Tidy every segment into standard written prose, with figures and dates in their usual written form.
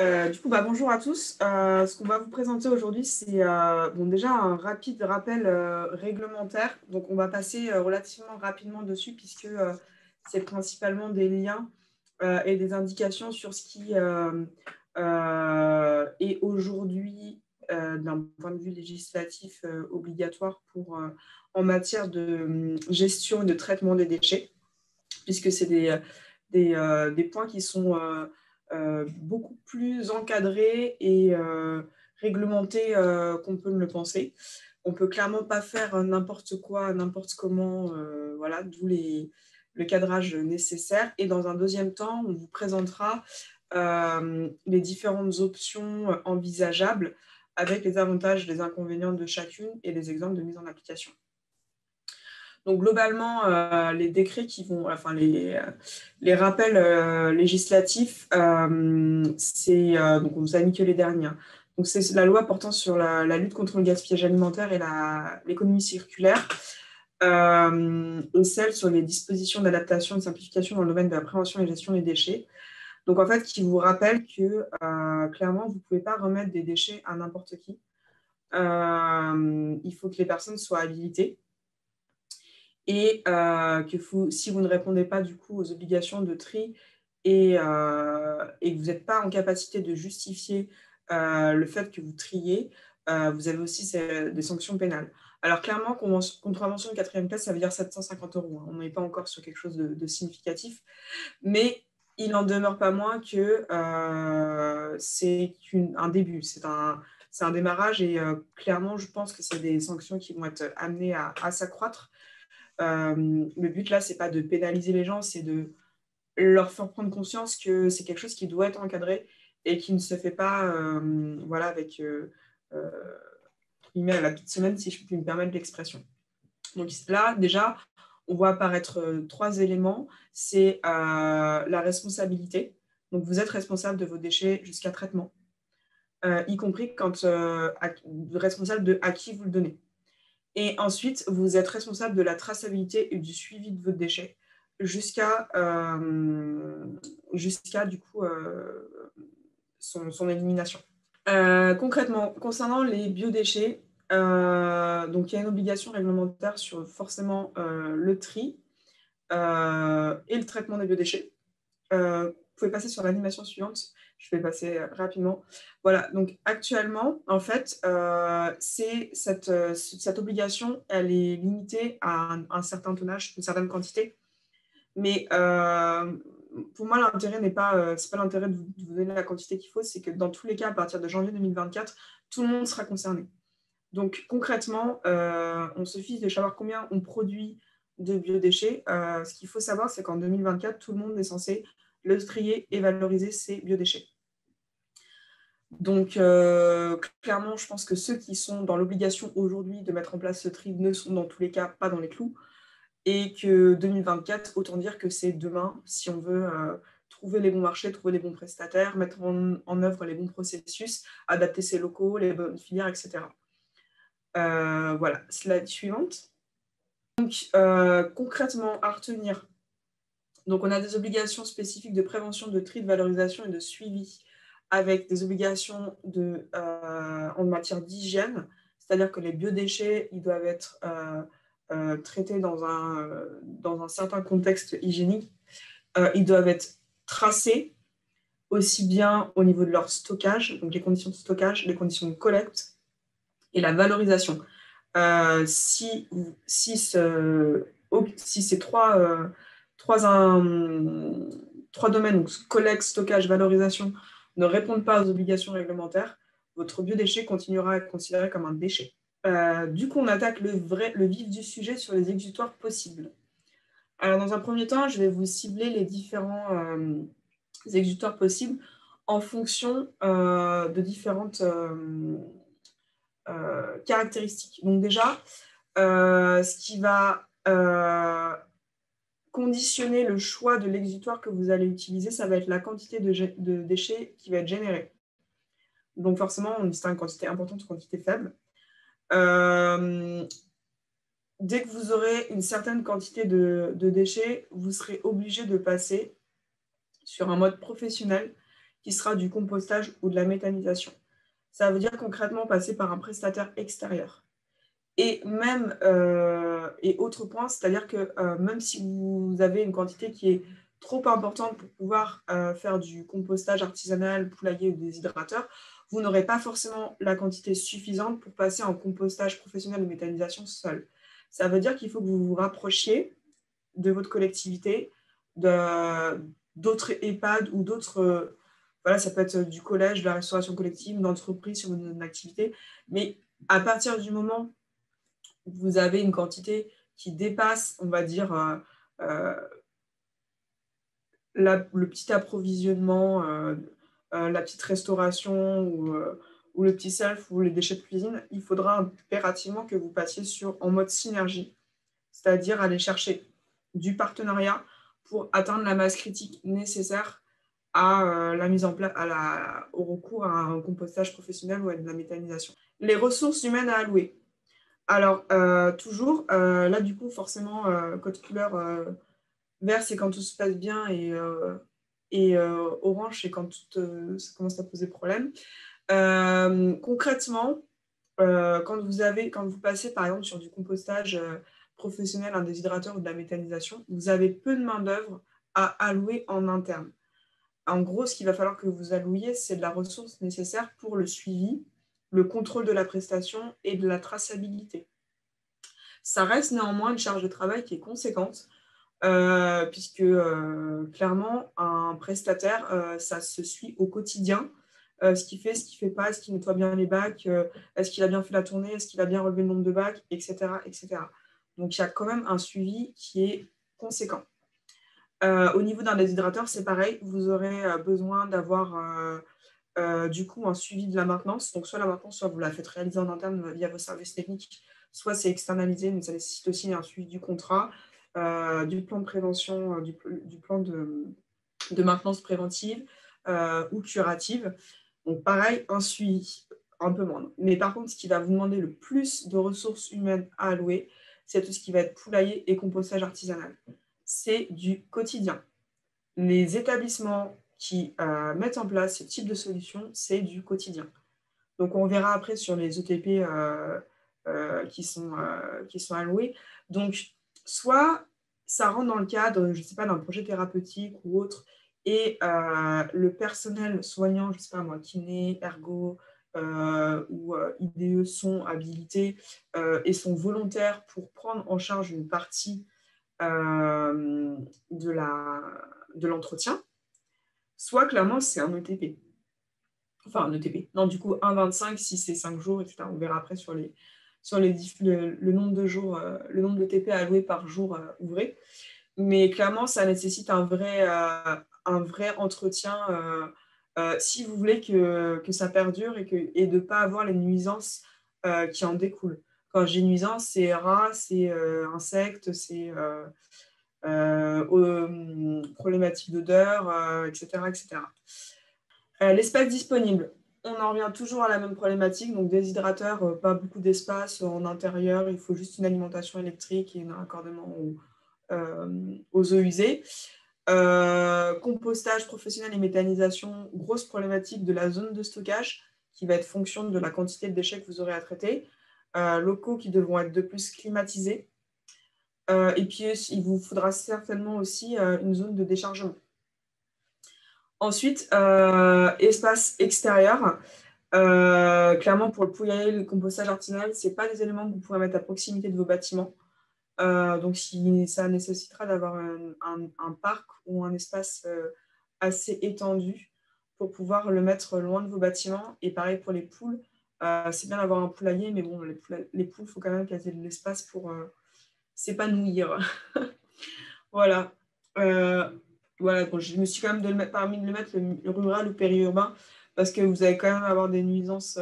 Bonjour à tous. Ce qu'on va vous présenter aujourd'hui, c'est déjà un rapide rappel réglementaire. Donc, on va passer relativement rapidement dessus puisque c'est principalement des liens et des indications sur ce qui est aujourd'hui, d'un point de vue législatif, obligatoire en matière de gestion et de traitement des déchets, puisque c'est des points qui sont beaucoup plus encadrés et réglementés qu'on peut le penser. On ne peut clairement pas faire n'importe quoi, n'importe comment, voilà, d'où le cadrage nécessaire. Et dans un deuxième temps, on vous présentera les différentes options envisageables avec les avantages et les inconvénients de chacune et les exemples de mise en application. Donc globalement, les décrets les rappels législatifs, donc on vous a mis que les derniers. Donc c'est la loi portant sur la lutte contre le gaspillage alimentaire et l'économie circulaire, et celle sur les dispositions d'adaptation et de simplification dans le domaine de la prévention et gestion des déchets. Donc en fait, qui vous rappelle que clairement, vous ne pouvez pas remettre des déchets à n'importe qui. Il faut que les personnes soient habilitées. Et si vous ne répondez pas du coup aux obligations de tri et que vous n'êtes pas en capacité de justifier le fait que vous triez, vous avez aussi des sanctions pénales. Alors clairement, contravention de quatrième classe, ça veut dire 750 €. Hein. On n'est pas encore sur quelque chose de significatif, mais il n'en demeure pas moins que c'est un début, c'est un démarrage et clairement, je pense que c'est des sanctions qui vont être amenées à s'accroître. Le but là, c'est pas de pénaliser les gens, c'est de leur faire prendre conscience que c'est quelque chose qui doit être encadré et qui ne se fait pas avec à la petite semaine, si je puis me permettre l'expression. Donc là, déjà, on voit apparaître trois éléments. C'est la responsabilité. Donc vous êtes responsable de vos déchets jusqu'à traitement, y compris quand responsable de à qui vous le donnez. Et ensuite, vous êtes responsable de la traçabilité et du suivi de vos déchets jusqu'à du coup son élimination. Concrètement, concernant les biodéchets, donc il y a une obligation réglementaire sur forcément le tri et le traitement des biodéchets. Vous pouvez passer sur l'animation suivante. Je vais passer rapidement. Voilà, donc actuellement, en fait, cette obligation, elle est limitée à un certain tonnage, une certaine quantité. Mais pour moi, l'intérêt n'est pas, c'est pas l'intérêt de vous donner la quantité qu'il faut, c'est que dans tous les cas, à partir de janvier 2024, tout le monde sera concerné. Donc concrètement, on se fiche de savoir combien on produit de biodéchets. Ce qu'il faut savoir, c'est qu'en 2024, tout le monde est censé le trier et valoriser ses biodéchets. Donc, clairement, je pense que ceux qui sont dans l'obligation aujourd'hui de mettre en place ce tri ne sont dans tous les cas pas dans les clous. Et que 2024, autant dire que c'est demain, si on veut trouver les bons marchés, trouver les bons prestataires, mettre en œuvre les bons processus, adapter ses locaux, les bonnes filières, etc. Voilà, slide suivante. Donc, concrètement, à retenir, donc on a des obligations spécifiques de prévention, de tri, de valorisation et de suivi, avec des obligations en matière d'hygiène, c'est-à-dire que les biodéchets, ils doivent être traités dans un certain contexte hygiénique. Ils doivent être tracés, aussi bien au niveau de leur stockage, donc les conditions de stockage, les conditions de collecte et la valorisation. Si ces trois domaines, donc collecte, stockage, valorisation, ne répondent pas aux obligations réglementaires, votre biodéchet continuera à être considéré comme un déchet. Du coup, on attaque le vif du sujet sur les exutoires possibles. Alors, dans un premier temps, je vais vous cibler les différents exutoires possibles en fonction de différentes caractéristiques. Donc déjà, ce qui va conditionner le choix de l'exutoire que vous allez utiliser, ça va être la quantité de déchets qui va être générée. Donc forcément, on distingue quantité importante ou quantité faible. Dès que vous aurez une certaine quantité de déchets, vous serez obligé de passer sur un mode professionnel qui sera du compostage ou de la méthanisation. Ça veut dire concrètement passer par un prestataire extérieur. Et même, et autre point, c'est-à-dire que même si vous avez une quantité qui est trop importante pour pouvoir faire du compostage artisanal, poulailler ou déshydrateur, vous n'aurez pas forcément la quantité suffisante pour passer en compostage professionnel ou méthanisation seul. Ça veut dire qu'il faut que vous vous rapprochiez de votre collectivité, d'autres EHPAD ou d'autres, voilà, ça peut être du collège, de la restauration collective, d'entreprise sur une activité, mais à partir du moment où vous avez une quantité qui dépasse, on va dire, euh, le petit approvisionnement, la petite restauration ou le petit self ou les déchets de cuisine, il faudra impérativement que vous passiez en mode synergie, c'est-à-dire aller chercher du partenariat pour atteindre la masse critique nécessaire à la mise en place, au recours à un compostage professionnel ou à de la méthanisation. Les ressources humaines à allouer. Alors, toujours, là, du coup, forcément, code couleur vert, c'est quand tout se passe bien et orange, c'est quand ça commence à poser problème. Concrètement, quand vous passez, par exemple, sur du compostage professionnel, un déshydrateur ou de la méthanisation, vous avez peu de main-d'œuvre à allouer en interne. En gros, ce qu'il va falloir que vous allouiez, c'est de la ressource nécessaire pour le suivi, le contrôle de la prestation et de la traçabilité. Ça reste néanmoins une charge de travail qui est conséquente, puisque clairement, un prestataire, ça se suit au quotidien. Ce qu'il fait, ce qu'il ne fait pas, est-ce qu'il nettoie bien les bacs, est-ce qu'il a bien fait la tournée, est-ce qu'il a bien relevé le nombre de bacs, etc., etc. Donc, il y a quand même un suivi qui est conséquent. Au niveau d'un déshydrateur, c'est pareil, vous aurez besoin d'avoir du coup un suivi de la maintenance. Donc, soit la maintenance, soit vous la faites réaliser en interne via vos services techniques, soit c'est externalisé, mais ça nécessite aussi un suivi du contrat, du plan de prévention, du plan de maintenance préventive ou curative. Donc, pareil, un suivi un peu moindre. Mais par contre, ce qui va vous demander le plus de ressources humaines à allouer, c'est tout ce qui va être poulailler et compostage artisanal. C'est du quotidien. Les établissements qui mettent en place ce type de solution, c'est du quotidien. Donc, on verra après sur les ETP qui sont alloués. Donc, soit ça rentre dans le cadre, je ne sais pas, d'un projet thérapeutique ou autre, et le personnel soignant, je ne sais pas moi, kiné, ergo ou IDE sont habilités et sont volontaires pour prendre en charge une partie de l'entretien, soit clairement c'est un ETP. Enfin, un ETP. Non, du coup, 1,25 si c'est 5 jours, etc. On verra après sur le nombre de jours, le nombre de TP alloués par jour ouvré. Mais clairement, ça nécessite un vrai entretien si vous voulez que ça perdure et de ne pas avoir les nuisances qui en découlent. Quand j'ai nuisances, c'est rats, c'est insectes, c'est problématiques d'odeur, etc., etc. L'espace disponible. On en revient toujours à la même problématique. Donc, déshydrateur, pas beaucoup d'espace en intérieur. Il faut juste une alimentation électrique et un raccordement aux eaux usées. Compostage professionnel et méthanisation, grosse problématique de la zone de stockage qui va être fonction de la quantité de déchets que vous aurez à traiter. Locaux qui devront être de plus climatisés. Et puis, il vous faudra certainement aussi une zone de déchargement. Ensuite, espace extérieur. Clairement, pour le poulailler, le compostage artisanal, ce n'est pas des éléments que vous pourrez mettre à proximité de vos bâtiments. Donc, ça nécessitera d'avoir un parc ou un espace assez étendu pour pouvoir le mettre loin de vos bâtiments. Et pareil pour les poules. C'est bien d'avoir un poulailler, mais bon, les poules, il faut quand même qu'elles aient de l'espace pour s'épanouir. Voilà. Voilà, bon, je me suis quand même permis de le mettre le rural ou périurbain parce que vous allez quand même avoir des nuisances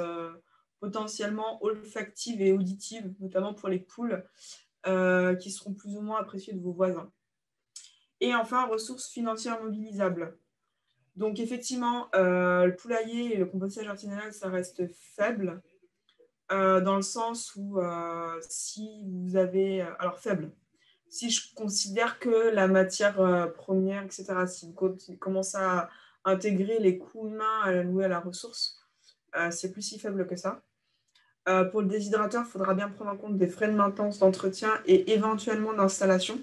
potentiellement olfactives et auditives, notamment pour les poules, qui seront plus ou moins appréciées de vos voisins. Et enfin, ressources financières mobilisables. Donc effectivement, le poulailler et le compostage artisanal, ça reste faible, dans le sens où si vous avez... alors faible. Si je considère que la matière première, etc., si vous commencez à intégrer les coûts humains alloués à la ressource, c'est plus si faible que ça. Pour le déshydrateur, il faudra bien prendre en compte des frais de maintenance, d'entretien et éventuellement d'installation.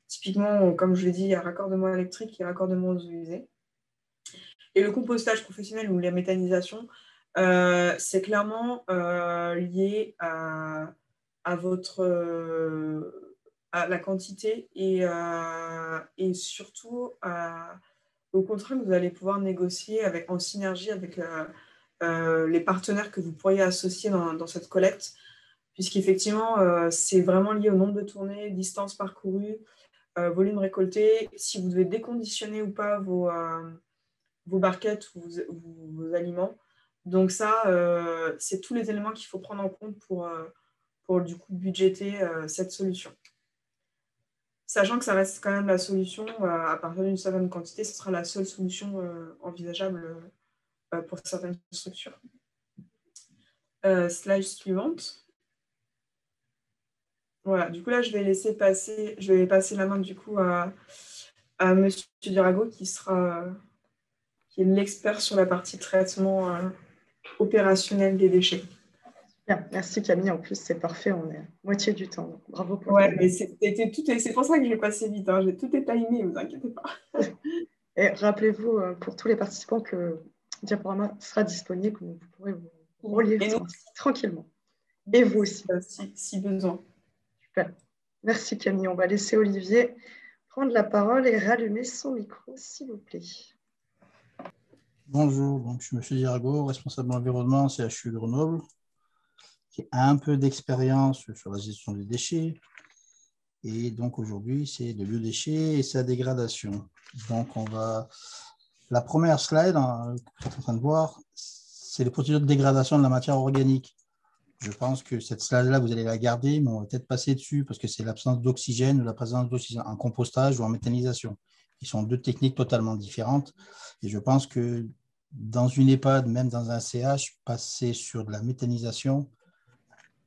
Typiquement, comme je l'ai dit, il y a raccordement électrique et raccordement aux eaux usées. Et le compostage professionnel ou la méthanisation, c'est clairement lié à votre, à la quantité et surtout au contrat que vous allez pouvoir négocier en synergie avec les partenaires que vous pourriez associer dans cette collecte, puisqu'effectivement, c'est vraiment lié au nombre de tournées, distance parcourue, volume récolté, si vous devez déconditionner ou pas vos barquettes ou vos aliments. Donc ça, c'est tous les éléments qu'il faut prendre en compte pour du coup budgéter cette solution. Sachant que ça reste quand même la solution, à partir d'une certaine quantité, ce sera la seule solution envisageable pour certaines structures. Slide suivante. Voilà, du coup là, je vais passer la main du coup à Monsieur Dirago qui est l'expert sur la partie traitement opérationnel des déchets. Bien, merci Camille. En plus, c'est parfait, on est à moitié du temps. Donc bravo pour Ouais, le temps. mais c'est pour ça que je vais passer vite. Hein. Tout est timé, ne vous inquiétez pas. Et rappelez-vous, pour tous les participants, que le diaporama sera disponible, donc vous pourrez vous relire Et nous, tranquillement. Et vous aussi. si besoin. Super. Merci Camille. On va laisser Olivier prendre la parole et rallumer son micro, s'il vous plaît. Bonjour, donc je suis M. Dirago, responsable environnement CHU Grenoble, qui a un peu d'expérience sur la gestion des déchets. Et donc aujourd'hui, c'est le biodéchet et sa dégradation. Donc la première slide que vous êtes en train de voir, c'est les procédures de dégradation de la matière organique. Je pense que cette slide-là, vous allez la garder, mais on va peut-être passer dessus parce que c'est l'absence d'oxygène ou la présence d'oxygène en compostage ou en méthanisation. Ils sont deux techniques totalement différentes. Et je pense que dans une EHPAD, même dans un CH, passer sur de la méthanisation,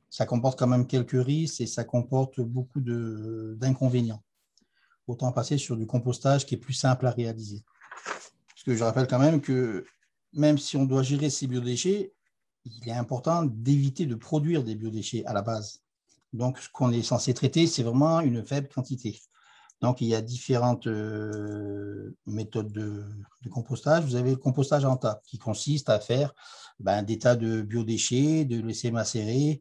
ça comporte quand même quelques risques et ça comporte beaucoup d'inconvénients. Autant passer sur du compostage qui est plus simple à réaliser. Parce que je rappelle quand même que même si on doit gérer ces biodéchets, il est important d'éviter de produire des biodéchets à la base. Donc, ce qu'on est censé traiter, c'est vraiment une faible quantité. Donc, il y a différentes méthodes de compostage. Vous avez le compostage en tas, qui consiste à faire des tas de biodéchets, de laisser macérer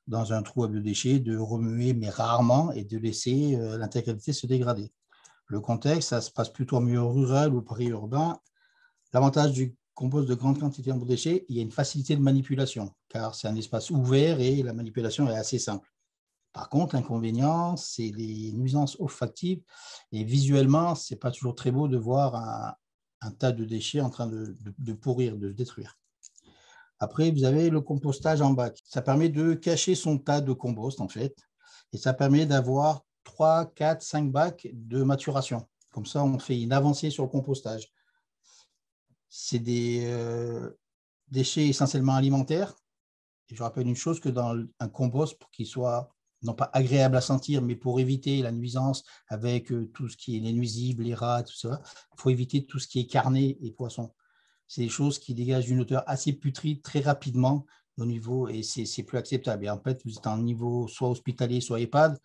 dans un trou à biodéchets, de remuer, mais rarement, et de laisser l'intégralité se dégrader. Le contexte, ça se passe plutôt en milieu rural ou périurbain. L'avantage du compost de grande quantité en biodéchets, il y a une facilité de manipulation, car c'est un espace ouvert et la manipulation est assez simple. Par contre, l'inconvénient, c'est les nuisances olfactives et visuellement, ce n'est pas toujours très beau de voir un tas de déchets en train de pourrir, de se détruire. Après, vous avez le compostage en bac. Ça permet de cacher son tas de compost, en fait, et ça permet d'avoir 3, 4, 5 bacs de maturation. Comme ça, on fait une avancée sur le compostage. C'est des déchets essentiellement alimentaires. Et je rappelle une chose, que dans un compost, pour qu'il soit non pas agréable à sentir, mais pour éviter la nuisance avec tout ce qui est les nuisibles, les rats, tout ça, il faut éviter tout ce qui est carnet et poisson. C'est des choses qui dégagent une odeur assez putride très rapidement au niveau, et c'est plus acceptable. Et en fait, vous êtes en niveau soit hospitalier, soit EHPAD,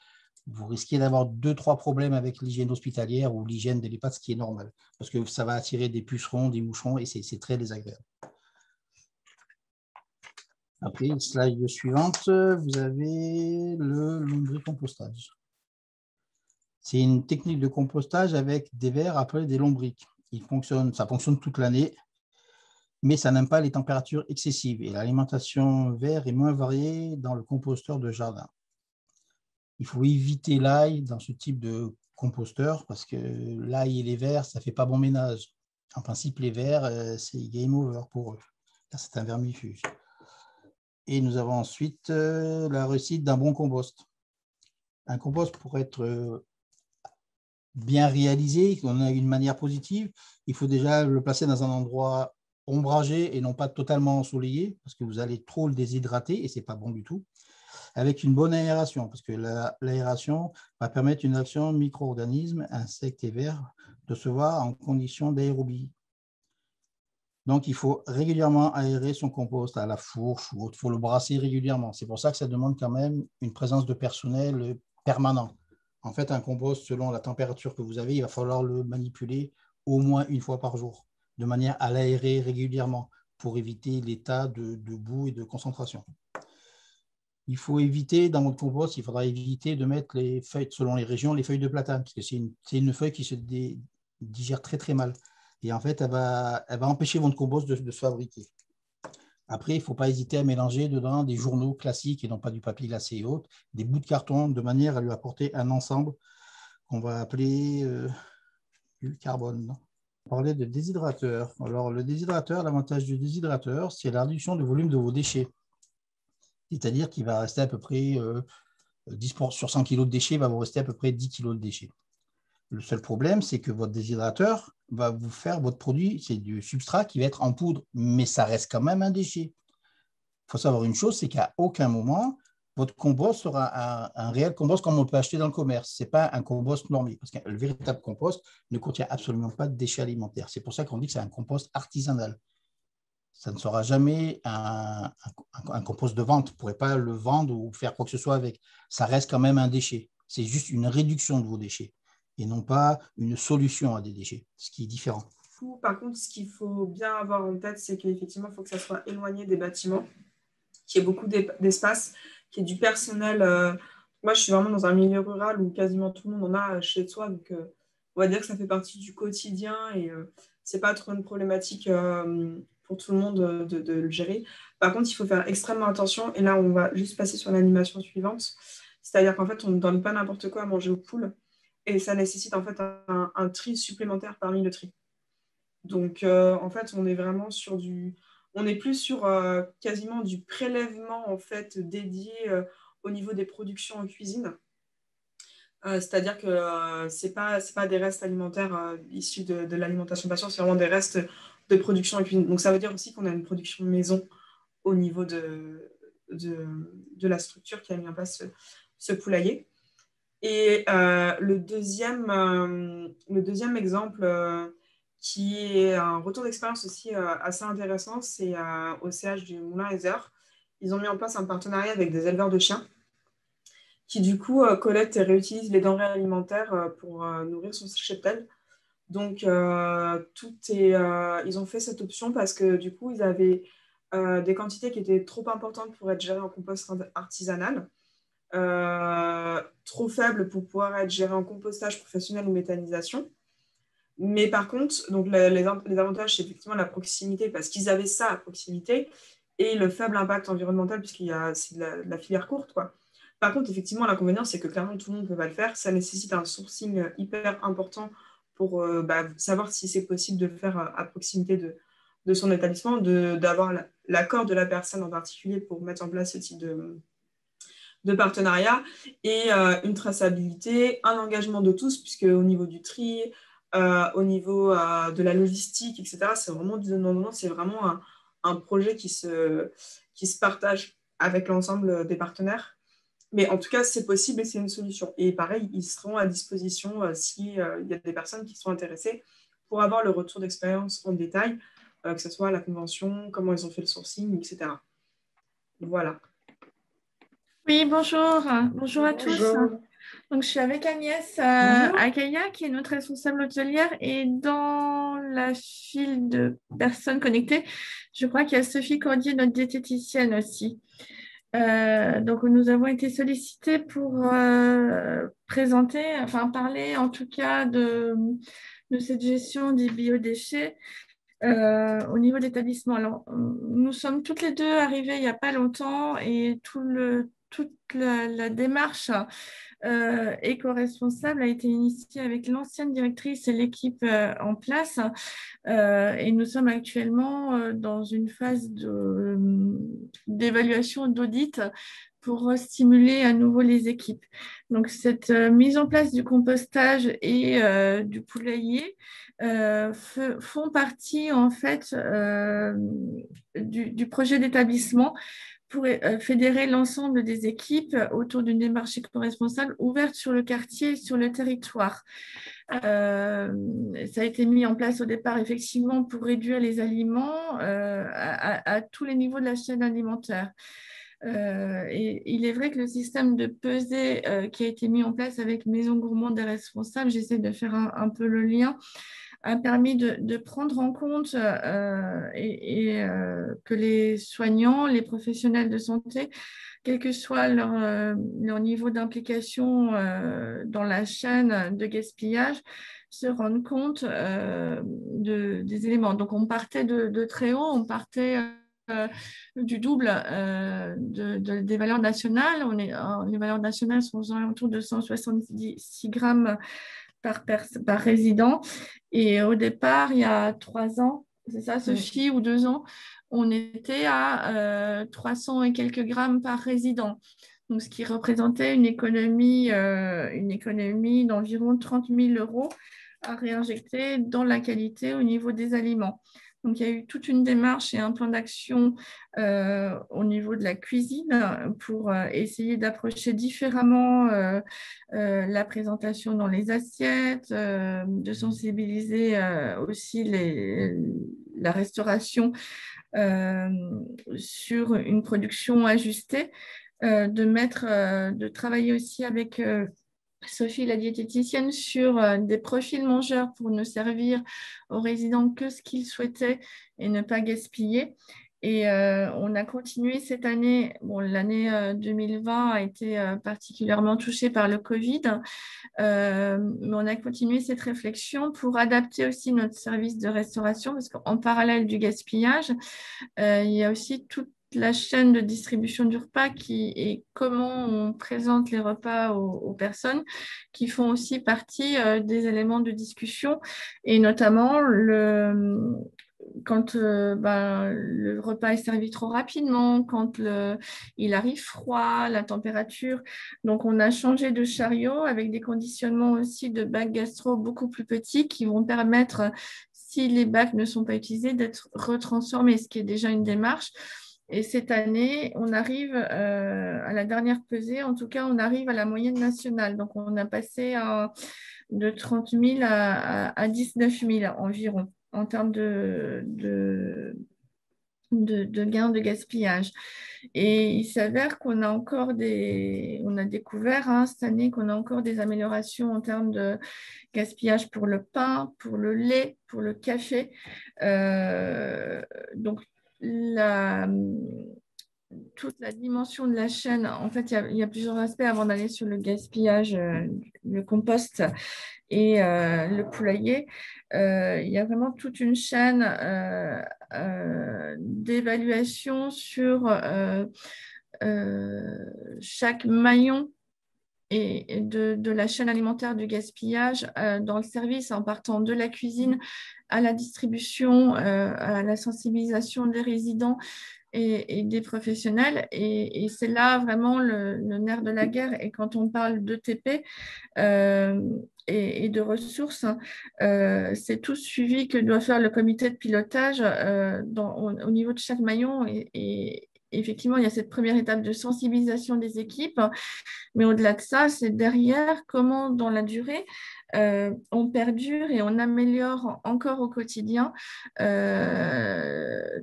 vous risquez d'avoir 2-3 problèmes avec l'hygiène hospitalière ou l'hygiène de l'EHPAD, ce qui est normal, parce que ça va attirer des pucerons, des moucherons, et c'est très désagréable. Après, slide suivante, vous avez le lombricompostage. C'est une technique de compostage avec des vers appelés des lombrics. Ça fonctionne toute l'année, mais ça n'aime pas les températures excessives et l'alimentation vert est moins variée dans le composteur de jardin. Il faut éviter l'ail dans ce type de composteur parce que l'ail et les vers, ça ne fait pas bon ménage. En principe, les vers, c'est game over pour eux. Là, c'est un vermifuge. Et nous avons ensuite la réussite d'un bon compost. Un compost, pour être bien réalisé, qu'on a une manière positive, il faut déjà le placer dans un endroit ombragé et non pas totalement ensoleillé, parce que vous allez trop le déshydrater et ce n'est pas bon du tout, avec une bonne aération, parce que l'aération va permettre une action micro-organismes, insectes et vers, de se voir en condition d'aérobie. Donc, il faut régulièrement aérer son compost à la fourche ou autre. Il faut le brasser régulièrement. C'est pour ça que ça demande quand même une présence de personnel permanent. En fait, un compost, selon la température que vous avez, il va falloir le manipuler au moins une fois par jour, de manière à l'aérer régulièrement pour éviter l'état de boue et de concentration. Il faut éviter, dans votre compost, il faudra éviter de mettre les feuilles, selon les régions, les feuilles de platane, parce que c'est une feuille qui se digère très, très mal. Et en fait, elle va empêcher votre compost de se fabriquer. Après, il ne faut pas hésiter à mélanger dedans des journaux classiques et non pas du papier glacé et autres, des bouts de carton, de manière à lui apporter un ensemble qu'on va appeler du carbone. On parlait de déshydrateur. Alors, le déshydrateur, l'avantage du déshydrateur, c'est la réduction du volume de vos déchets. C'est-à-dire qu'il va rester à peu près 10 sur 100 kg de déchets, il va vous rester à peu près 10 kg de déchets. Le seul problème, c'est que votre déshydrateur va vous faire votre produit, c'est du substrat qui va être en poudre, mais ça reste quand même un déchet. Il faut savoir une chose, c'est qu'à aucun moment, votre compost sera un réel compost comme on peut acheter dans le commerce. Ce n'est pas un compost normé, parce que le véritable compost ne contient absolument pas de déchets alimentaires. C'est pour ça qu'on dit que c'est un compost artisanal. Ça ne sera jamais un compost de vente. Vous ne pourrez pas le vendre ou faire quoi que ce soit avec. Ça reste quand même un déchet. C'est juste une réduction de vos déchets et non pas une solution à des déchets, ce qui est différent. Par contre, ce qu'il faut bien avoir en tête, c'est qu'effectivement, il faut que ça soit éloigné des bâtiments, qu'il y ait beaucoup d'espace, qu'il y ait du personnel. Moi, je suis vraiment dans un milieu rural où quasiment tout le monde en a chez soi. Donc, on va dire que ça fait partie du quotidien et ce n'est pas trop une problématique pour tout le monde de le gérer. Par contre, il faut faire extrêmement attention. Et là, on va juste passer sur l'animation suivante. C'est-à-dire qu'en fait, on ne donne pas n'importe quoi à manger aux poules. Et ça nécessite en fait un tri supplémentaire parmi le tri. Donc, en fait, on est vraiment sur on est plus sur quasiment du prélèvement en fait dédié au niveau des productions en cuisine. C'est-à-dire que c'est pas des restes alimentaires issus de l'alimentation patient, c'est vraiment des restes de production en cuisine. Donc, ça veut dire aussi qu'on a une production maison au niveau de la structure qui a mis en place ce poulailler. Et le deuxième exemple qui est un retour d'expérience aussi assez intéressant, c'est au CH du Moulin Heather. Ils ont mis en place un partenariat avec des éleveurs de chiens qui du coup collectent et réutilisent les denrées alimentaires pour nourrir son cheptel. Donc ils ont fait cette option parce que du coup ils avaient des quantités qui étaient trop importantes pour être gérées en compost artisanal. Trop faible pour pouvoir être géré en compostage professionnel ou méthanisation. Mais par contre, donc les avantages, c'est effectivement la proximité, parce qu'ils avaient ça à proximité, et le faible impact environnemental, c'est de la filière courte, quoi. Par contre, effectivement, l'inconvénient, c'est que clairement, tout le monde ne peut pas le faire. Ça nécessite un sourcing hyper important pour savoir si c'est possible de le faire à proximité de son établissement, d'avoir l'accord de la personne en particulier pour mettre en place ce type de partenariat et une traçabilité, un engagement de tous, puisque au niveau du tri, au niveau de la logistique, etc., c'est vraiment du donnant-donnant, c'est vraiment un projet qui se partage avec l'ensemble des partenaires. Mais en tout cas, c'est possible et c'est une solution. Et pareil, ils seront à disposition s'il y a des personnes qui sont intéressées pour avoir le retour d'expérience en détail, que ce soit la convention, comment ils ont fait le sourcing, etc. Voilà. Oui, bonjour. Bonjour à tous. Bonjour. Donc, je suis avec Agnès Akaya, qui est notre responsable hôtelière. Et dans la file de personnes connectées, je crois qu'il y a Sophie Cordier, notre diététicienne aussi. Donc, nous avons été sollicités pour parler en tout cas de cette gestion des biodéchets au niveau de l'établissement. Alors, nous sommes toutes les deux arrivées il n'y a pas longtemps et toute la démarche éco-responsable a été initiée avec l'ancienne directrice et l'équipe en place. Et nous sommes actuellement dans une phase d'évaluation d'audit pour stimuler à nouveau les équipes. Donc, cette mise en place du compostage et du poulailler font partie en fait du projet d'établissement pour fédérer l'ensemble des équipes autour d'une démarche éco-responsable ouverte sur le quartier et sur le territoire. Ça a été mis en place au départ effectivement pour réduire les aliments à tous les niveaux de la chaîne alimentaire. Et il est vrai que le système de pesée qui a été mis en place avec Maison Gourmande et Responsable, j'essaie de faire un peu le lien, a permis de prendre en compte que les soignants, les professionnels de santé, quel que soit leur niveau d'implication dans la chaîne de gaspillage, se rendent compte des éléments. Donc, on partait de très haut, on partait du double des valeurs nationales. Les valeurs nationales sont autour de 166 grammes par résident. Et au départ, il y a 3 ans, c'est ça, Sophie, ou 2 ans, on était à 300 et quelques grammes par résident. Donc, ce qui représentait une économie d'environ 30 000 € à réinjecter dans la qualité au niveau des aliments. Donc, il y a eu toute une démarche et un plan d'action au niveau de la cuisine pour essayer d'approcher différemment la présentation dans les assiettes, de sensibiliser aussi la restauration sur une production ajustée, de travailler aussi avec Sophie, la diététicienne, sur des profils mangeurs pour ne servir aux résidents que ce qu'ils souhaitaient et ne pas gaspiller. Et on a continué cette année. Bon, l'année 2020 a été particulièrement touchée par le Covid, mais on a continué cette réflexion pour adapter aussi notre service de restauration, parce qu'en parallèle du gaspillage, il y a aussi toute la chaîne de distribution du repas et comment on présente les repas aux personnes qui font aussi partie des éléments de discussion, et notamment quand le repas est servi trop rapidement, quand il arrive froid, la température. Donc, on a changé de chariot avec des conditionnements aussi de bacs gastro beaucoup plus petits qui vont permettre, si les bacs ne sont pas utilisés, d'être retransformés, ce qui est déjà une démarche. Et cette année, on arrive à la dernière pesée, en tout cas, on arrive à la moyenne nationale. Donc, on a passé de 30 000 à 19 000 environ en termes de gains de gaspillage. Et il s'avère qu'on a encore on a découvert cette année qu'on a encore des améliorations en termes de gaspillage pour le pain, pour le lait, pour le café. Donc, toute la dimension de la chaîne, en fait, il y a plusieurs aspects avant d'aller sur le gaspillage, le compost et le poulailler. Il y a vraiment toute une chaîne d'évaluation sur chaque maillon et de la chaîne alimentaire du gaspillage dans le service, en partant de la cuisine à la distribution, à la sensibilisation des résidents et des professionnels. Et c'est là vraiment le nerf de la guerre. Et quand on parle d'ETP et de ressources, c'est tout suivi que doit faire le comité de pilotage au niveau de chaque maillon. Et effectivement, il y a cette première étape de sensibilisation des équipes. Mais au-delà de ça, c'est derrière comment, dans la durée, on perdure et on améliore encore au quotidien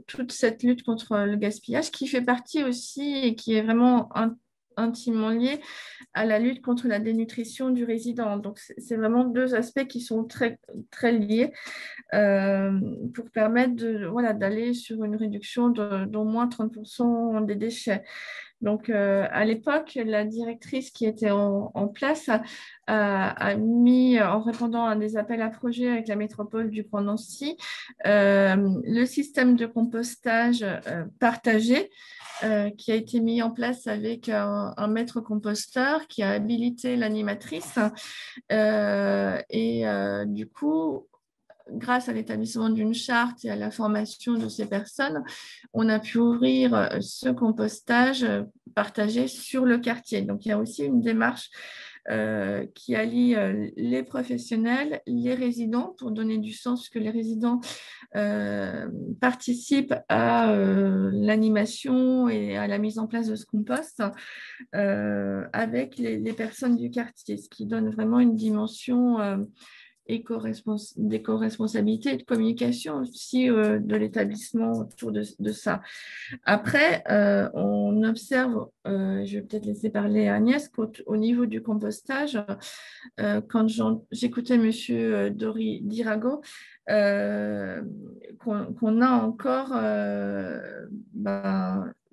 toute cette lutte contre le gaspillage, qui fait partie aussi et qui est vraiment intimement liée à la lutte contre la dénutrition du résident. Donc, c'est vraiment deux aspects qui sont très, très liés pour permettre d'aller sur une réduction d'au moins 30% des déchets. Donc, à l'époque, la directrice qui était en place a mis, en répondant à des appels à projets avec la métropole du Grand Nancy, le système de compostage partagé qui a été mis en place avec un maître composteur qui a habilité l'animatrice. Du coup, grâce à l'établissement d'une charte et à la formation de ces personnes, on a pu ouvrir ce compostage partagé sur le quartier. Donc, il y a aussi une démarche qui allie les professionnels, les résidents, pour donner du sens, que les résidents participent à l'animation et à la mise en place de ce compost avec les personnes du quartier, ce qui donne vraiment une dimension d'éco-responsabilité et de communication aussi de l'établissement autour de ça. Après, on observe, je vais peut-être laisser parler à Agnès, qu'au niveau du compostage, quand j'écoutais M. Dirago, qu'on a encore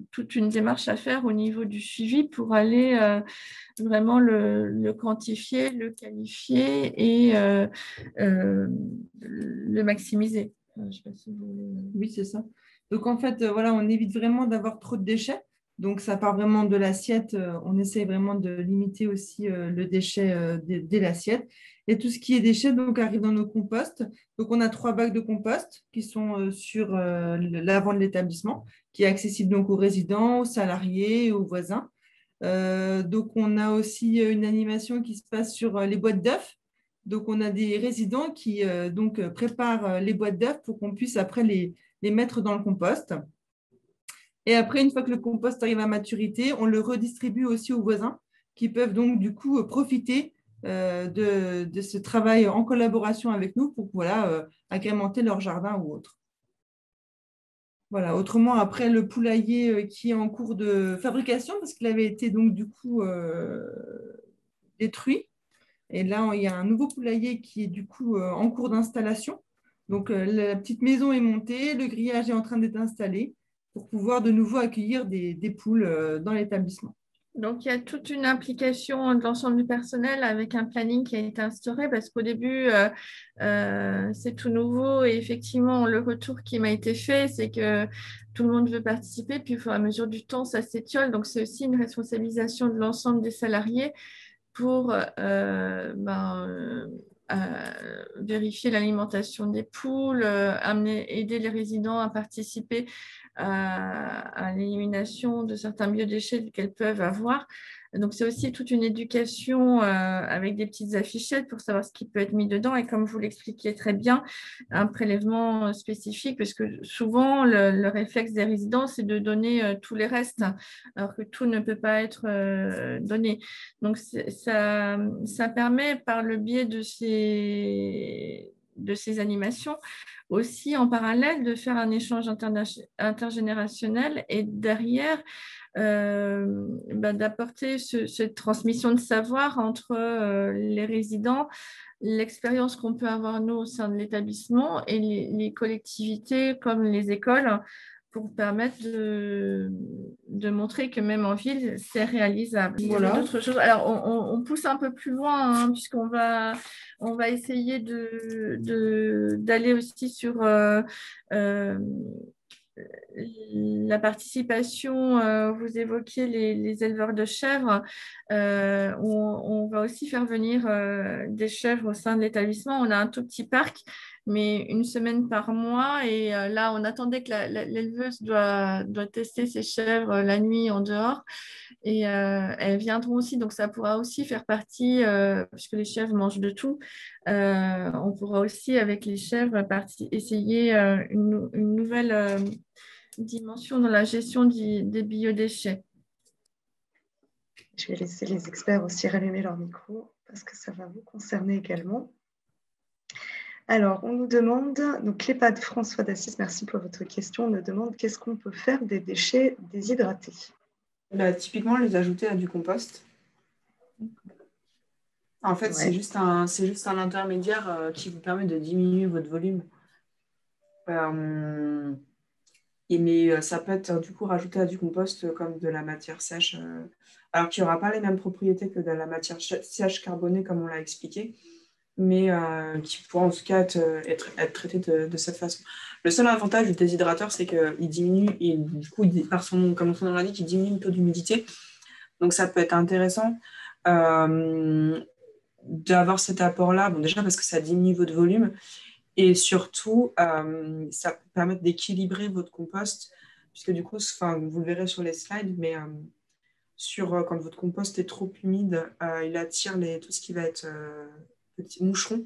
toute une démarche à faire au niveau du suivi pour aller vraiment le quantifier, le qualifier et le maximiser. Je sais pas si vous voulez... Oui, c'est ça. Donc, en fait, voilà, on évite vraiment d'avoir trop de déchets. Donc, ça part vraiment de l'assiette. On essaie vraiment de limiter aussi le déchet dès l'assiette. Et tout ce qui est déchets donc, arrive dans nos composts. Donc, on a 3 bacs de compost qui sont sur l'avant de l'établissement, qui est accessible donc aux résidents, aux salariés et aux voisins. Donc, on a aussi une animation qui se passe sur les boîtes d'œufs. Donc, on a des résidents qui préparent les boîtes d'œufs pour qu'on puisse après les mettre dans le compost. Et après, une fois que le compost arrive à maturité, on le redistribue aussi aux voisins qui peuvent donc du coup profiter de ce travail en collaboration avec nous pour agrémenter leur jardin ou autre. Voilà. Autrement, après, le poulailler qui est en cours de fabrication parce qu'il avait été donc du coup détruit. Et là, il y a un nouveau poulailler qui est du coup en cours d'installation. Donc, la petite maison est montée, le grillage est en train d'être installé pour pouvoir de nouveau accueillir des poules dans l'établissement. Donc, il y a toute une implication de l'ensemble du personnel avec un planning qui a été instauré parce qu'au début, c'est tout nouveau et effectivement, le retour qui m'a été fait, c'est que tout le monde veut participer, puis au fur et à mesure du temps, ça s'étiole. Donc, c'est aussi une responsabilisation de l'ensemble des salariés pour vérifier l'alimentation des poules, aider les résidents à participer à l'élimination de certains biodéchets qu'elles peuvent avoir. Donc, c'est aussi toute une éducation avec des petites affichettes pour savoir ce qui peut être mis dedans. Et comme vous l'expliquiez très bien, un prélèvement spécifique, parce que souvent, le réflexe des résidents, c'est de donner tous les restes, alors que tout ne peut pas être donné. Donc, ça permet, par le biais de ces animations, aussi en parallèle de faire un échange intergénérationnel et derrière d'apporter cette transmission de savoir entre les résidents, l'expérience qu'on peut avoir nous au sein de l'établissement et les collectivités comme les écoles pour permettre de montrer que même en ville, c'est réalisable. Voilà. D'autres choses. Alors, on pousse un peu plus loin, hein, puisqu'on va essayer d'aller aussi sur la participation. Vous évoquiez les éleveurs de chèvres. On va aussi faire venir des chèvres au sein de l'établissement. On a un tout petit parc, mais une semaine par mois. Et là, on attendait que l'éleveuse doit tester ses chèvres la nuit en dehors. Et elles viendront aussi. Donc, ça pourra aussi faire partie, puisque les chèvres mangent de tout. On pourra aussi, avec les chèvres, essayer une nouvelle dimension dans la gestion des biodéchets. Je vais laisser les experts aussi rallumer leur micro parce que ça va vous concerner également. Alors, on nous demande, donc l'EHPAD François d'Assise, merci pour votre question, on nous demande qu'est-ce qu'on peut faire des déchets déshydratés? Typiquement, les ajouter à du compost. En fait, ouais. c'est juste un intermédiaire qui vous permet de diminuer votre volume. Mais ça peut être du coup rajouté à du compost comme de la matière sèche. Alors qu'il n'y aura pas les mêmes propriétés que de la matière sèche carbonée comme on l'a expliqué, mais qui pourra en tout cas être traité de cette façon. Le seul avantage du déshydrateur, c'est qu'il diminue, et du coup, comme son nom l'indique, il diminue le taux d'humidité. Donc ça peut être intéressant d'avoir cet apport-là, bon, déjà parce que ça diminue votre volume, et surtout, ça permet d'équilibrer votre compost, puisque du coup, vous le verrez sur les slides, mais quand votre compost est trop humide, il attire tout ce qui va être petits moucherons.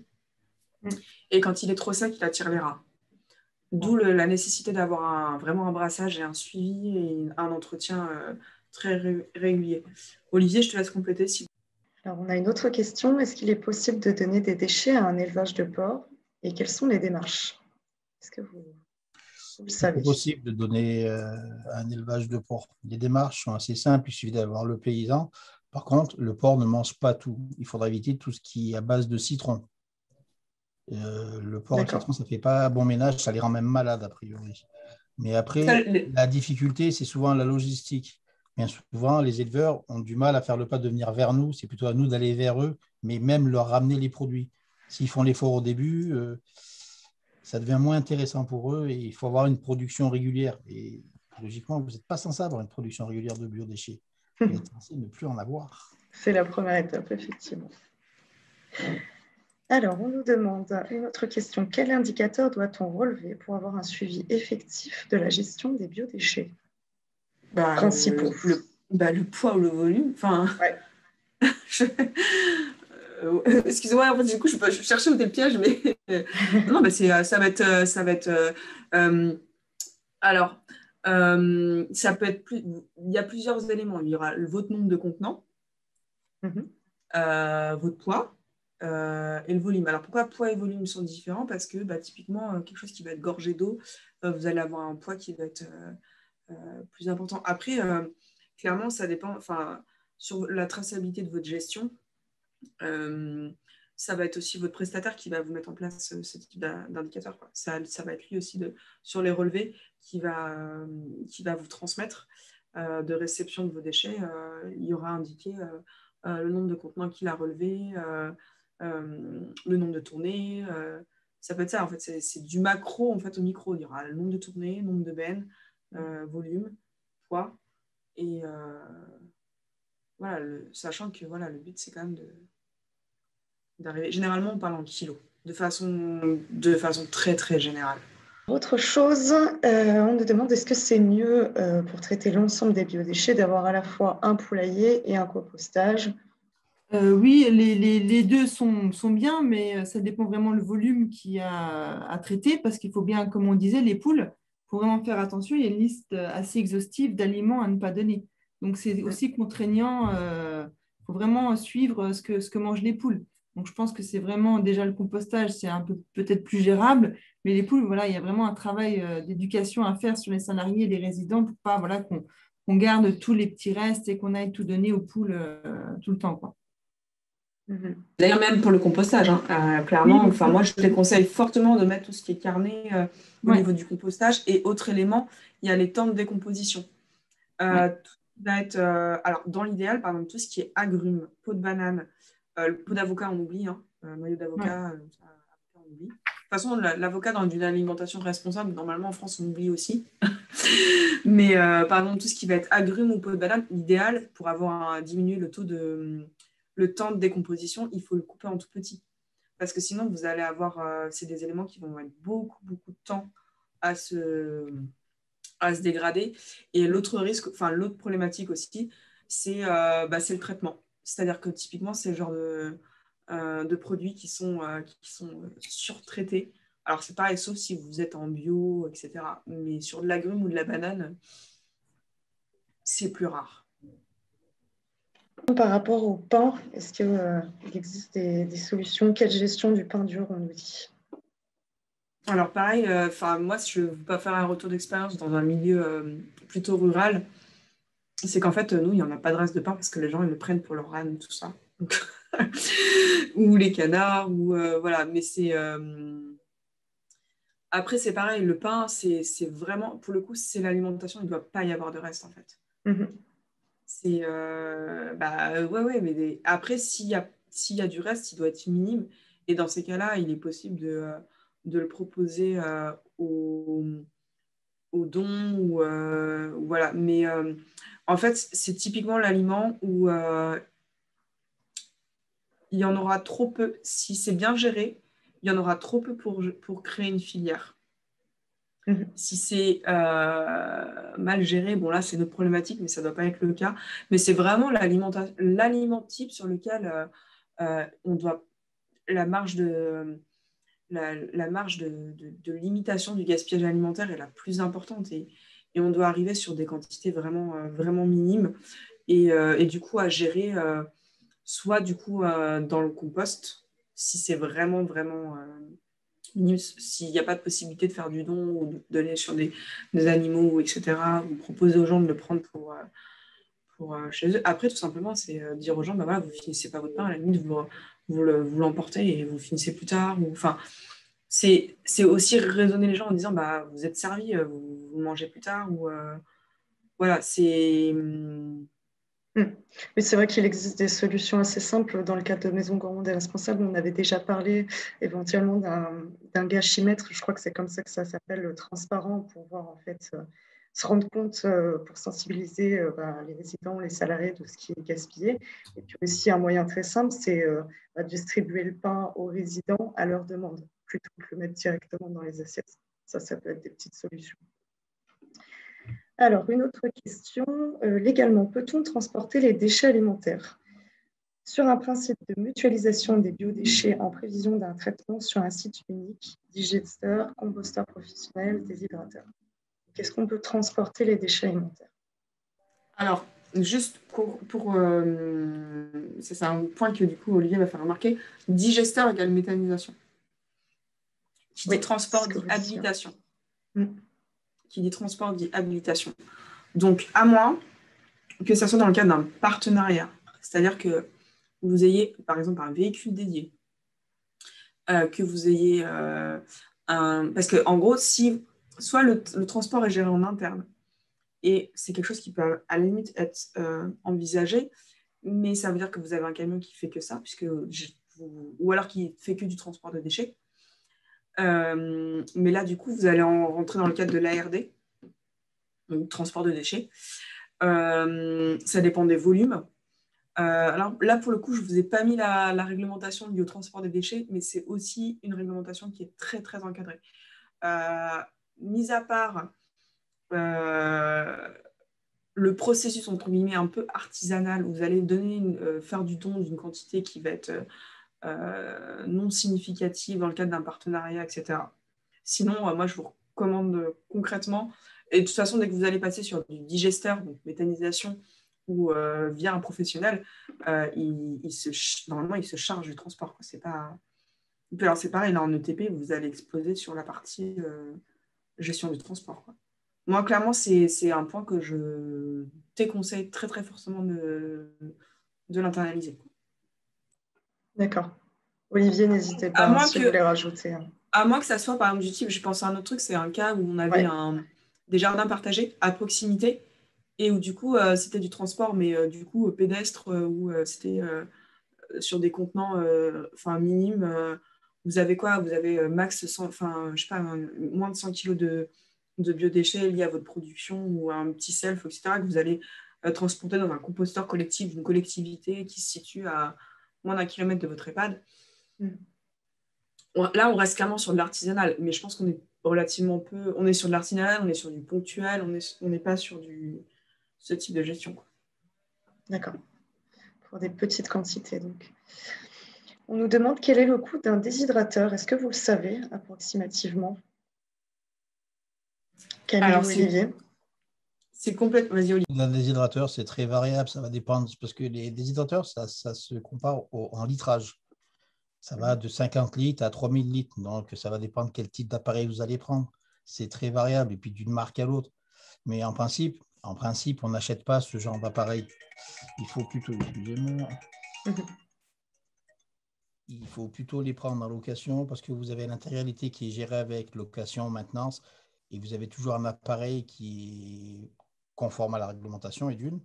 Et quand il est trop sec, il attire les rats. D'où la nécessité d'avoir vraiment un brassage et un suivi et un entretien très régulier. Olivier, je te laisse compléter. Alors, on a une autre question. Est-ce qu'il est possible de donner des déchets à un élevage de porc et quelles sont les démarches? Est-ce que vous le savez? C'est possible de donner un élevage de porc. Les démarches sont assez simples, il suffit d'avoir le paysan. Par contre, le porc ne mange pas tout. Il faudra éviter tout ce qui est à base de citron. Le porc et le citron, ça ne fait pas bon ménage, ça les rend même malades a priori. Mais après, la difficulté, c'est souvent la logistique. Bien souvent, les éleveurs ont du mal à faire le pas de venir vers nous. C'est plutôt à nous d'aller vers eux, mais même leur ramener les produits. S'ils font l'effort au début, ça devient moins intéressant pour eux et il faut avoir une production régulière. Et logiquement, vous n'êtes pas censé avoir une production régulière de biodéchets. Vous êtes censé ne plus en avoir. C'est la première étape, effectivement. Alors, on nous demande une autre question. Quel indicateur doit-on relever pour avoir un suivi effectif de la gestion des biodéchets principaux? Le poids ou le volume. Enfin, ouais. Excusez-moi, en fait, du coup, je cherchais où était le piège, mais non, mais ça va être, alors, ça peut être il y a plusieurs éléments. Il y aura votre nombre de contenants, votre poids et le volume. Alors, pourquoi poids et volume sont différents? Parce que typiquement, quelque chose qui va être gorgé d'eau, vous allez avoir un poids qui va être plus important. Après, clairement, ça dépend, sur la traçabilité de votre gestion. Ça va être aussi votre prestataire qui va vous mettre en place ce type d'indicateur. Ça va être lui aussi sur les relevés qui va vous transmettre de réception de vos déchets. Il y aura indiqué le nombre de contenants qu'il a relevé, le nombre de tournées. Ça peut être ça, en fait. C'est du macro en fait, au micro. Il y aura le nombre de tournées, nombre de bennes, volume, poids. Et voilà, sachant que le but, c'est quand même d'arriver. Généralement, on parle en kilos, de façon très, très générale. Autre chose, on nous demande est-ce que c'est mieux pour traiter l'ensemble des biodéchets d'avoir à la fois un poulailler et un compostage? Oui, les deux sont bien, mais ça dépend vraiment le volume qu'il y a à traiter parce qu'il faut bien, comme on disait, les poules, il faut vraiment faire attention. Il y a une liste assez exhaustive d'aliments à ne pas donner. Donc, c'est aussi contraignant. Il faut vraiment suivre ce que mangent les poules. Donc, je pense que c'est vraiment déjà le compostage, c'est un peu peut-être plus gérable. Mais les poules, voilà, il y a vraiment un travail d'éducation à faire sur les salariés et les résidents pour pas qu'on garde tous les petits restes et qu'on aille tout donner aux poules tout le temps, quoi. D'ailleurs, même pour le compostage, clairement, moi, je te conseille fortement de mettre tout ce qui est carné au niveau du compostage. Et autre élément, il y a les temps de décomposition. Tout va être, alors, dans l'idéal, par exemple, tout ce qui est agrumes, peau de banane, peau d'avocat, on oublie, noyau d'avocat, on oublie. De toute façon, l'avocat dans une alimentation responsable, normalement, en France, on oublie aussi. Mais par exemple, tout ce qui va être agrumes ou peau de banane, l'idéal, pour diminuer le temps de décomposition, il faut le couper en tout petit. Parce que sinon, vous allez avoir... c'est des éléments qui vont mettre beaucoup, beaucoup de temps à se dégrader. Et l'autre risque, l'autre problématique aussi, c'est le traitement. C'est-à-dire que typiquement, c'est le genre de produits qui sont surtraités. Alors, c'est pareil, sauf si vous êtes en bio, etc. Mais sur de l'agrume ou de la banane, c'est plus rare. Par rapport au pain, est-ce qu'il existe des solutions? Quelle gestion du pain dur, on nous dit? Alors pareil, moi, si je ne veux pas faire un retour d'expérience dans un milieu plutôt rural, c'est qu'en fait, nous, il n'y en a pas de reste de pain parce que les gens, ils le prennent pour leur âne, tout ça. Donc, ou les canards, ou voilà. Mais c'est... Après, c'est pareil, le pain, c'est vraiment... Pour le coup, c'est l'alimentation, il ne doit pas y avoir de reste, en fait. C'est... ouais, mais après, s'il y a du reste, il doit être minime. Et dans ces cas-là, il est possible de le proposer aux dons. Ou, voilà. Mais en fait, c'est typiquement l'aliment où il y en aura trop peu. Si c'est bien géré, il y en aura trop peu pour créer une filière. Si c'est mal géré, bon là c'est notre problématique, mais ça ne doit pas être le cas. Mais c'est vraiment l'aliment type sur lequel on doit la marge de la marge de limitation du gaspillage alimentaire est la plus importante et on doit arriver sur des quantités vraiment minimes et du coup à gérer soit du coup dans le compost si c'est vraiment minime, s'il n'y a pas de possibilité de faire du don ou de donner sur des animaux, etc. Vous proposez aux gens de le prendre pour chez eux. Après, tout simplement, c'est dire aux gens, bah voilà, vous ne finissez pas votre pain, à la limite, vous l'emportez et vous finissez plus tard. Enfin, c'est aussi raisonner les gens en disant, bah, vous êtes servis, vous mangez plus tard. Ou, voilà, c'est... Mais c'est vrai qu'il existe des solutions assez simples dans le cadre de Maison Gourmande et Responsable. On avait déjà parlé éventuellement d'un gâchimètre, je crois que c'est comme ça que ça s'appelle, transparent, pour voir en fait, se rendre compte, pour sensibiliser les résidents, les salariés de ce qui est gaspillé. Et puis aussi un moyen très simple, c'est distribuer le pain aux résidents à leur demande, plutôt que le mettre directement dans les assiettes. Ça peut être des petites solutions. Alors, une autre question. Légalement, peut-on transporter les déchets alimentaires sur un principe de mutualisation des biodéchets en prévision d'un traitement sur un site unique, digesteur, composteur professionnel, déshydrateur? Qu'est-ce qu'on peut transporter les déchets alimentaires? Alors, juste c'est un point que du coup Olivier va faire remarquer, digesteur égale méthanisation. Qui dit transport dit habilitation. Qui dit transport dit habilitation. Donc, à moins que ça soit dans le cadre d'un partenariat, c'est-à-dire que vous ayez, par exemple, un véhicule dédié, que vous ayez parce que, en gros, si soit le transport est géré en interne, et c'est quelque chose qui peut, à la limite, être envisagé, mais ça veut dire que vous avez un camion qui fait que ça, ou alors qui fait que du transport de déchets. Mais là, du coup, vous allez rentrer dans le cadre de l'ARD, donc transport de déchets. Ça dépend des volumes. Alors là, pour le coup, je ne vous ai pas mis la réglementation liée au transport des déchets, mais c'est aussi une réglementation qui est très, très encadrée. Mis à part le processus, entre guillemets, un peu artisanal, où vous allez faire du don d'une quantité qui va être non significative dans le cadre d'un partenariat, etc. Sinon, moi, je vous recommande concrètement, et de toute façon, dès que vous allez passer sur du digesteur, donc méthanisation, ou via un professionnel, normalement, il se charge du transport. C'est pas... Alors, c'est pareil, là, en ETP, vous allez exploser sur la partie gestion du transport, quoi. Moi, clairement, c'est un point que je déconseille très, très fortement de l'internaliser. D'accord. Olivier, n'hésitez pas si vous voulez rajouter. À moins que ça soit, par exemple, du type, je pense à un autre truc, c'est un cas où on avait des jardins partagés à proximité et où, du coup, c'était du transport, mais du coup, pédestre, où c'était sur des contenants minimes. Vous avez quoi? Vous avez max 100, je sais pas, moins de 100 kg de biodéchets liés à votre production ou à un petit self, etc., que vous allez transporter dans un composteur collectif d'une collectivité qui se situe à moins d'1 kilomètre de votre EHPAD. Là, on reste clairement sur de l'artisanal, mais je pense qu'on est relativement peu... On est sur de l'artisanal, on est sur du ponctuel, on n'est pas sur ce type de gestion, quoi. D'accord. Pour des petites quantités, donc. On nous demande quel est le coût d'un déshydrateur. Est-ce que vous le savez approximativement? Camille ou Olivier? C'est complètement... Vas-y, Olivier. Un déshydrateur, c'est très variable, ça va dépendre, parce que les déshydrateurs, ça se compare en litrage. Ça va de 50 litres à 3000 litres, donc ça va dépendre quel type d'appareil vous allez prendre. C'est très variable, et puis d'une marque à l'autre. Mais en principe, on n'achète pas ce genre d'appareil. Il faut plutôt, excusez-moi, il faut plutôt les prendre en location parce que vous avez l'intégralité qui est gérée avec location, maintenance, et vous avez toujours un appareil qui est conforme à la réglementation et d'une.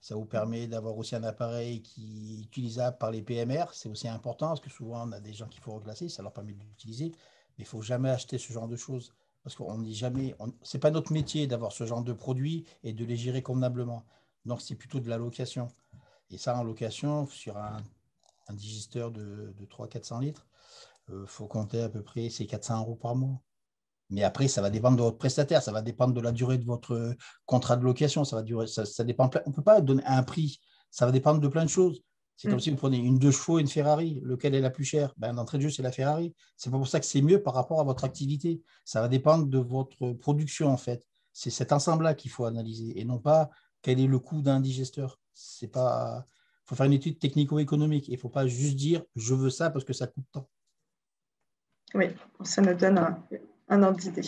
Ça vous permet d'avoir aussi un appareil qui est utilisable par les PMR. C'est aussi important parce que souvent, on a des gens qu'il faut reclasser. Ça leur permet de l'utiliser. Mais il ne faut jamais acheter ce genre de choses parce qu'on dit jamais... Ce n'est pas notre métier d'avoir ce genre de produits et de les gérer convenablement. Donc, c'est plutôt de la location. Et ça, en location, sur un digesteur de 300-400 litres, il faut compter à peu près 400 € par mois. Mais après, ça va dépendre de votre prestataire, ça va dépendre de la durée de votre contrat de location, ça dépend. On ne peut pas donner un prix, ça va dépendre de plein de choses. C'est comme si vous prenez une 2 chevaux et une Ferrari. Lequel est la plus chère? D'entrée de jeu, c'est la Ferrari. C'est pas pour ça que c'est mieux par rapport à votre activité. Ça va dépendre de votre production, en fait. C'est cet ensemble-là qu'il faut analyser et non pas quel est le coût d'un digesteur. Il faut faire une étude technico-économique. Il ne faut pas juste dire je veux ça parce que ça coûte tant. Oui, ça nous donne un ordre d'idée.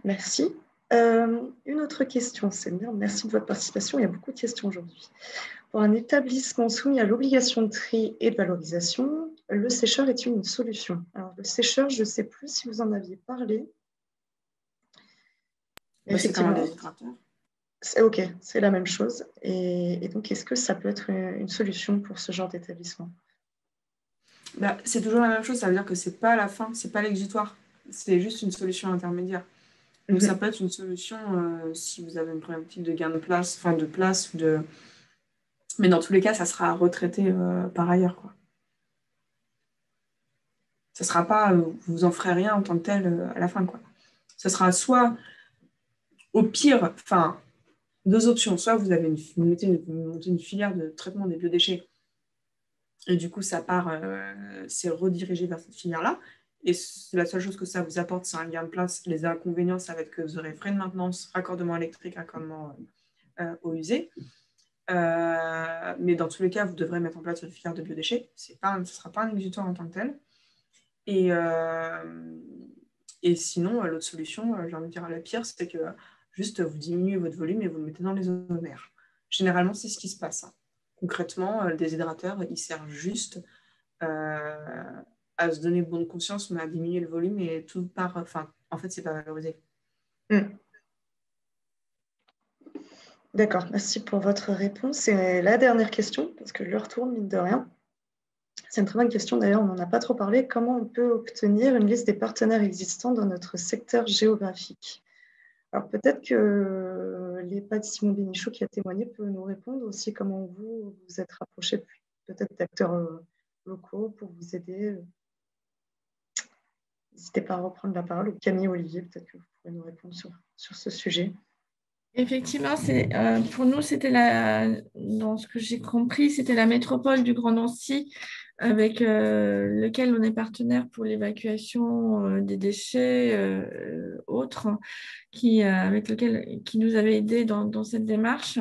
Merci. Une autre question, c'est bien. Merci de votre participation. Il y a beaucoup de questions aujourd'hui. Pour un établissement soumis à l'obligation de tri et de valorisation, le sécheur est-il une solution? Alors, le sécheur, je ne sais plus si vous en aviez parlé. Effectivement. OK, c'est la même chose. Et donc, est-ce que ça peut être une solution pour ce genre d'établissement? C'est toujours la même chose, ça veut dire que c'est pas la fin, c'est pas l'exutoire, c'est juste une solution intermédiaire. Donc ça peut être une solution si vous avez une problématique de gain de place, mais dans tous les cas, ça sera retraité par ailleurs, quoi. Ça sera pas, vous en ferez rien en tant que tel à la fin, quoi. Ça sera soit, au pire, enfin, 2 options, soit vous montez une filière de traitement des biodéchets, et du coup, ça part, c'est redirigé vers cette filière-là. Et la seule chose que ça vous apporte, c'est un gain de place. Les inconvénients, ça va être que vous aurez frais de maintenance, raccordement électrique, raccordement eau usée. Mais dans tous les cas, vous devrez mettre en place une filière de biodéchets. Ce ne sera pas un exutoire en tant que tel. Et sinon, l'autre solution, j'ai envie de dire la pire, c'est que juste vous diminuez votre volume et vous le mettez dans les eaux mers. Généralement, c'est ce qui se passe. Concrètement, le déshydrateur, il sert juste à se donner bonne conscience, mais à diminuer le volume et tout part. Enfin, en fait, c'est pas valorisé. D'accord, merci pour votre réponse. Et la dernière question, parce que l'heure tourne, mine de rien. C'est une très bonne question, d'ailleurs, on n'en a pas trop parlé. Comment on peut obtenir une liste des partenaires existants dans notre secteur géographique? Alors, peut-être que l'EHPAD Simon Bénichou qui a témoigné peut nous répondre aussi comment vous vous êtes rapproché peut-être d'acteurs locaux pour vous aider. N'hésitez pas à reprendre la parole. Ou Camille Olivier, peut-être que vous pourrez nous répondre sur ce sujet. Effectivement, pour nous, dans ce que j'ai compris, c'était la métropole du Grand Nancy avec lequel on est partenaire pour l'évacuation des déchets autres, avec lequel qui nous avait aidés dans cette démarche.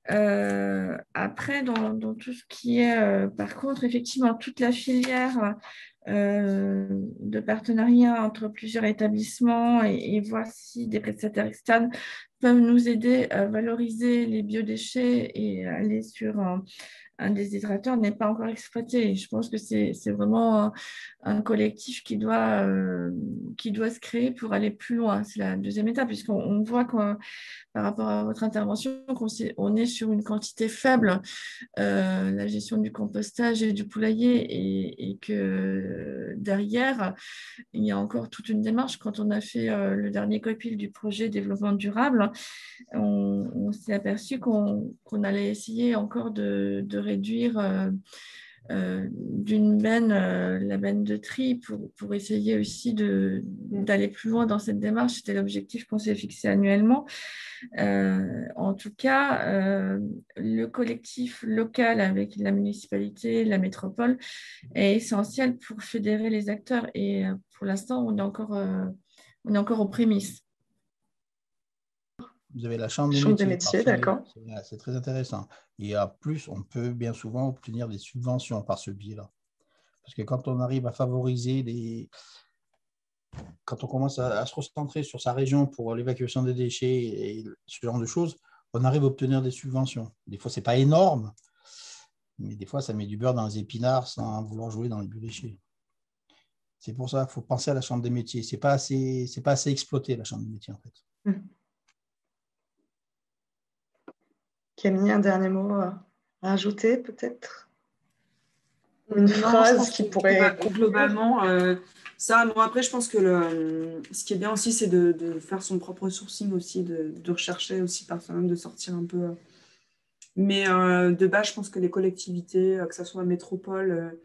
Après, dans tout ce qui est, par contre, effectivement, toute la filière de partenariat entre plusieurs établissements et voir si des prestataires externes peuvent nous aider à valoriser les biodéchets et aller sur un déshydrateur n'est pas encore exploité. Je pense que c'est vraiment un collectif qui doit se créer pour aller plus loin. C'est la deuxième étape, puisqu'on voit par rapport à votre intervention, on est sur une quantité faible, la gestion du compostage et du poulailler, et que derrière, il y a encore toute une démarche. Quand on a fait le dernier copil du projet développement durable, on s'est aperçu qu'on allait essayer encore de réduire d'une benne, la benne de tri pour essayer aussi d'aller plus loin dans cette démarche. C'était l'objectif qu'on s'est fixé annuellement. En tout cas, le collectif local avec la municipalité, la métropole est essentiel pour fédérer les acteurs. Et pour l'instant, on est encore aux prémices. Vous avez la chambre des métiers, d'accord. C'est très intéressant. Et en plus, on peut bien souvent obtenir des subventions par ce biais-là. Parce que quand on arrive à favoriser quand on commence à se recentrer sur sa région pour l'évacuation des déchets et ce genre de choses, on arrive à obtenir des subventions. Des fois, ce n'est pas énorme, mais des fois, ça met du beurre dans les épinards sans vouloir jouer dans les biodéchets. C'est pour ça qu'il faut penser à la chambre des métiers. Ce n'est pas assez exploité, la chambre des métiers, en fait. Camille, un dernier mot à ajouter, peut-être? Une phrase qui pourrait... Globalement, moi, après, je pense que ce qui est bien aussi, c'est de faire son propre sourcing aussi, de rechercher aussi par soi-même, de sortir un peu. Mais de base, je pense que les collectivités, que ce soit métropole,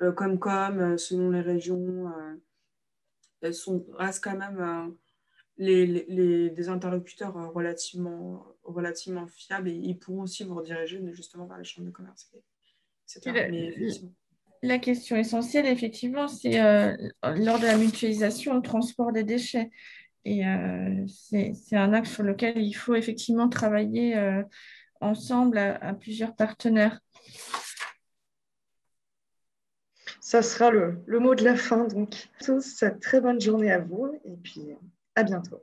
selon les régions, restent quand même des interlocuteurs relativement fiables et ils pourront aussi vous rediriger justement vers les chambres de commerce etc. Mais effectivement. La question essentielle, effectivement, c'est lors de la mutualisation, le transport des déchets. Et c'est un axe sur lequel il faut effectivement travailler ensemble à plusieurs partenaires. Ça sera le mot de la fin. Donc, tous, très bonne journée à vous et puis à bientôt.